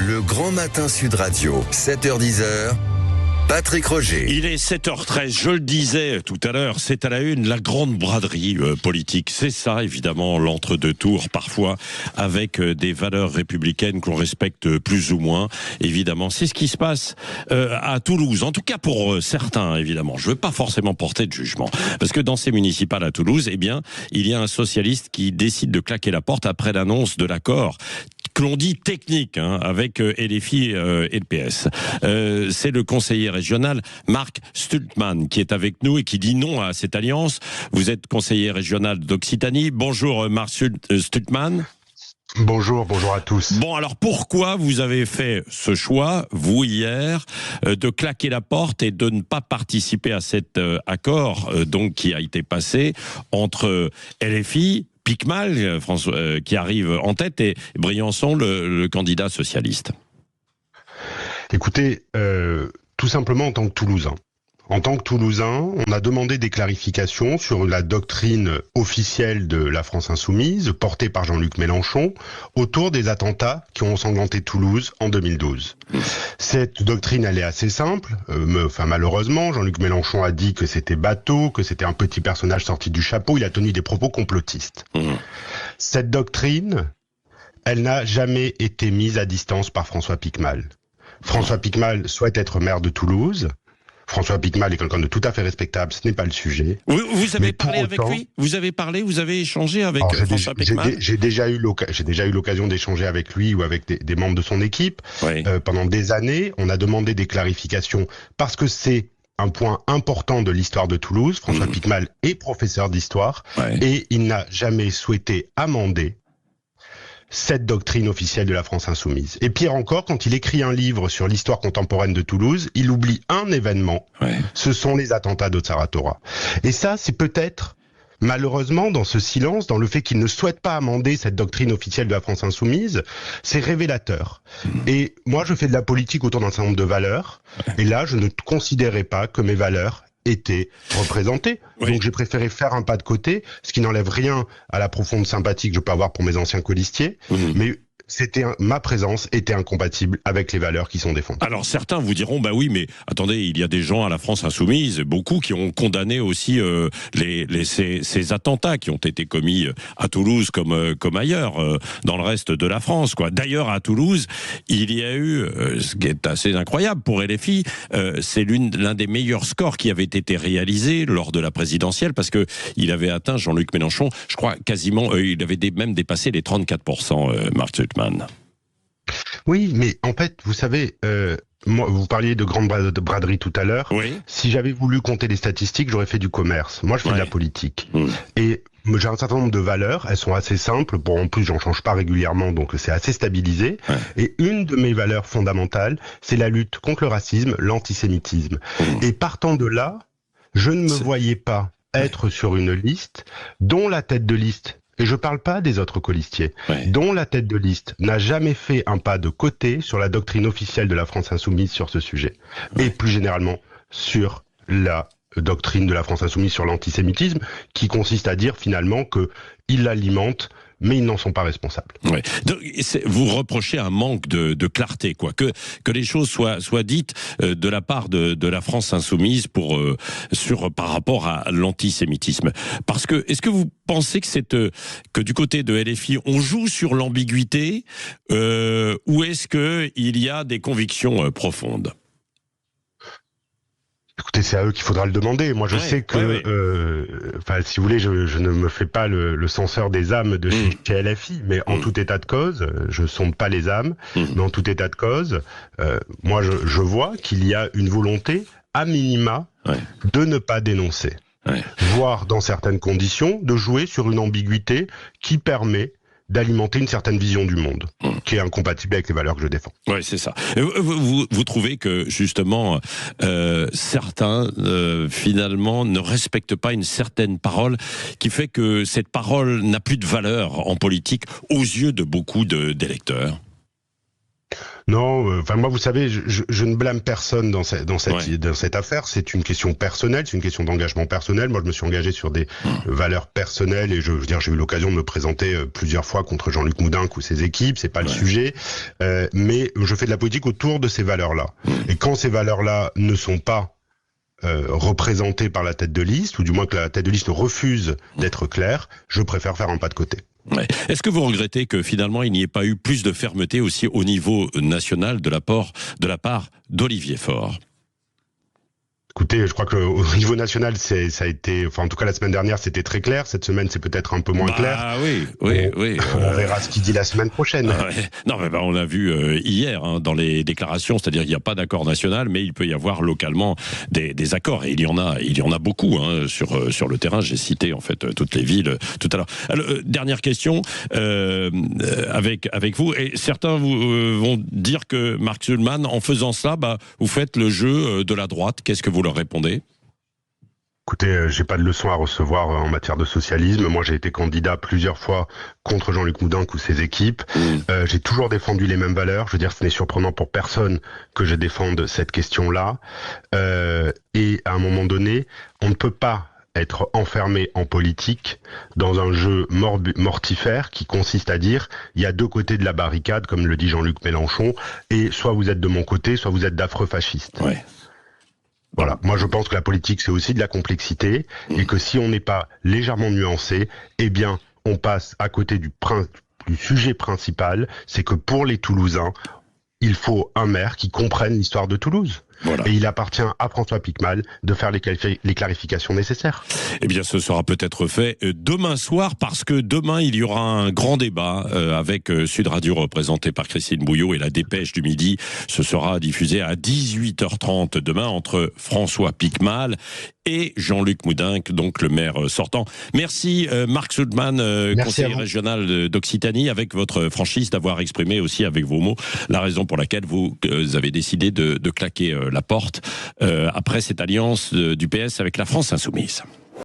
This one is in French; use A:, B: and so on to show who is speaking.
A: Le Grand Matin Sud Radio, 7h-10h. Patrick Roger.
B: Il est 7h13, je le disais tout à l'heure, c'est à la une, la grande braderie politique. C'est ça, évidemment, l'entre-deux tours, parfois, avec des valeurs républicaines qu'on respecte plus ou moins. Évidemment, c'est ce qui se passe à Toulouse, en tout cas pour certains, évidemment. Je ne veux pas forcément porter de jugement, parce que dans ces municipales à Toulouse, eh bien, il y a un socialiste qui décide de claquer la porte après l'annonce de l'accord que l'on dit technique, avec LFI et le PS. C'est le conseiller régional Marc Stultman qui est avec nous et qui dit non à cette alliance. Vous êtes conseiller régional d'Occitanie. Bonjour Marc Stultman.
C: Bonjour à tous.
B: Bon, alors pourquoi vous avez fait ce choix, vous hier, de claquer la porte et de ne pas participer à cet accord donc qui a été passé entre LFI, Picmal, François, qui arrive en tête, et Briançon, le candidat socialiste?
C: Écoutez, tout simplement en tant que Toulousain. En tant que Toulousain, on a demandé des clarifications sur la doctrine officielle de la France Insoumise, portée par Jean-Luc Mélenchon, autour des attentats qui ont ensanglanté Toulouse en 2012. Cette doctrine, elle est assez simple. Malheureusement, Jean-Luc Mélenchon a dit que c'était bateau, que c'était un petit personnage sorti du chapeau. Il a tenu des propos complotistes. Cette doctrine, elle n'a jamais été mise à distance par François Picmal. François Picmal souhaite être maire de Toulouse. François Picmal est quelqu'un de tout à fait respectable, ce n'est pas le sujet.
B: Vous avez parlé avec lui? Vous avez échangé avec François Picmal?
C: J'ai déjà eu l'occasion d'échanger avec lui ou avec des membres de son équipe.
B: Oui.
C: Pendant des années, on a demandé des clarifications parce que c'est un point important de l'histoire de Toulouse. François Picmal est professeur d'histoire et il n'a jamais souhaité amender cette doctrine officielle de la France Insoumise. Et pire encore, quand il écrit un livre sur l'histoire contemporaine de Toulouse, il oublie un événement, ce sont les attentats d'Otsaratora. Et ça, c'est peut-être, malheureusement, dans ce silence, dans le fait qu'il ne souhaite pas amender cette doctrine officielle de la France Insoumise, c'est révélateur. Et moi, je fais de la politique autour d'un certain nombre de valeurs, et là, je ne considérais pas que mes valeurs étaient représentées. Donc j'ai préféré faire un pas de côté, ce qui n'enlève rien à la profonde sympathie que je peux avoir pour mes anciens colistiers, mais ma présence était incompatible avec les valeurs qui sont défendues.
B: Alors certains vous diront, bah oui, mais attendez, il y a des gens à la France Insoumise, beaucoup qui ont condamné aussi ces attentats qui ont été commis à Toulouse comme ailleurs, dans le reste de la France, quoi. D'ailleurs, à Toulouse, il y a eu, ce qui est assez incroyable pour LFI, c'est l'un des meilleurs scores qui avait été réalisé lors de la présidentielle, parce que il avait atteint, Jean-Luc Mélenchon, je crois quasiment, il avait même dépassé les 34%, Marc Stultman.
C: Oui, mais en fait, vous savez, moi, vous parliez de grande braderie tout à l'heure.
B: Oui.
C: Si j'avais voulu compter les statistiques, j'aurais fait du commerce. Moi, je fais de la politique. Et j'ai un certain nombre de valeurs, elles sont assez simples. Bon, en plus, j'en change pas régulièrement, donc c'est assez stabilisé. Et une de mes valeurs fondamentales, c'est la lutte contre le racisme, l'antisémitisme. Et partant de là, je ne me voyais pas être sur une liste dont la tête de liste, et je parle pas des autres colistiers, dont la tête de liste n'a jamais fait un pas de côté sur la doctrine officielle de la France Insoumise sur ce sujet. Et plus généralement, sur la doctrine de la France Insoumise sur l'antisémitisme, qui consiste à dire finalement qu'ils l'alimentent, mais ils n'en sont pas responsables.
B: Donc, vous reprochez un manque de clarté, quoi, que les choses soient dites de la part de la France Insoumise par rapport à l'antisémitisme. Parce que est-ce que vous pensez que du côté de LFI on joue sur l'ambiguïté, ou est-ce que il y a des convictions profondes?
C: Écoutez, c'est à eux qu'il faudra le demander. Moi, je sais que, si vous voulez, je ne me fais pas le censeur des âmes de chez LFI, mais en tout état de cause, je sonde pas les âmes, mais en tout état de cause, moi, je vois qu'il y a une volonté, à minima, de ne pas dénoncer. Voire, dans certaines conditions, de jouer sur une ambiguïté qui permet d'alimenter une certaine vision du monde, qui est incompatible avec les valeurs que je défends.
B: Oui, c'est ça. Vous trouvez que, justement, certains, finalement, ne respectent pas une certaine parole, qui fait que cette parole n'a plus de valeur en politique aux yeux de beaucoup d'électeurs?
C: Non, enfin moi, vous savez, je ne blâme personne dans cette affaire. C'est une question personnelle, c'est une question d'engagement personnel. Moi, je me suis engagé sur des valeurs personnelles et je veux dire, j'ai eu l'occasion de me présenter plusieurs fois contre Jean-Luc Moudenc ou ses équipes. C'est pas le sujet, mais je fais de la politique autour de ces valeurs-là. Et quand ces valeurs-là ne sont pas représentées par la tête de liste, ou du moins que la tête de liste refuse d'être claire, je préfère faire un pas de côté.
B: Ouais. Est-ce que vous regrettez que finalement il n'y ait pas eu plus de fermeté aussi au niveau national de la part d'Olivier Faure ?
C: Écoutez, je crois que au niveau national, ça a été, enfin en tout cas la semaine dernière, c'était très clair. Cette semaine, c'est peut-être un peu moins clair.
B: Ah oui.
C: On verra ce qu'il dit la semaine prochaine.
B: Non, mais on l'a vu hier dans les déclarations, c'est-à-dire qu'il n'y a pas d'accord national, mais il peut y avoir localement des accords. Et il y en a beaucoup sur le terrain. J'ai cité en fait toutes les villes tout à l'heure. Alors, dernière question avec vous. Et certains vont dire que Marc Sulman, en faisant cela, vous faites le jeu de la droite. Qu'est-ce que vous leur répondez ?
C: Écoutez, j'ai pas de leçon à recevoir en matière de socialisme. Moi, j'ai été candidat plusieurs fois contre Jean-Luc Moudenc ou ses équipes. J'ai toujours défendu les mêmes valeurs. Je veux dire, ce n'est surprenant pour personne que je défende cette question-là. Et à un moment donné, on ne peut pas être enfermé en politique dans un jeu mortifère qui consiste à dire il y a deux côtés de la barricade, comme le dit Jean-Luc Mélenchon, et soit vous êtes de mon côté, soit vous êtes d'affreux fascistes.
B: Ouais.
C: Voilà, moi je pense que la politique c'est aussi de la complexité et que si on n'est pas légèrement nuancé, eh bien on passe à côté du sujet principal, c'est que pour les Toulousains, il faut un maire qui comprenne l'histoire de Toulouse. Voilà. Et il appartient à François Piquemal de faire les clarifications nécessaires.
B: Eh bien, ce sera peut-être fait demain soir, parce que demain, il y aura un grand débat avec Sud Radio, représenté par Christine Bouillot, et la Dépêche du Midi. Ce sera diffusé à 18h30 demain entre François Piquemal et Jean-Luc Moudenc, donc le maire sortant. Merci Marc Sulman, conseiller régional d'Occitanie, avec votre franchise d'avoir exprimé aussi avec vos mots la raison pour laquelle vous avez décidé de claquer la porte après cette alliance du PS avec la France insoumise.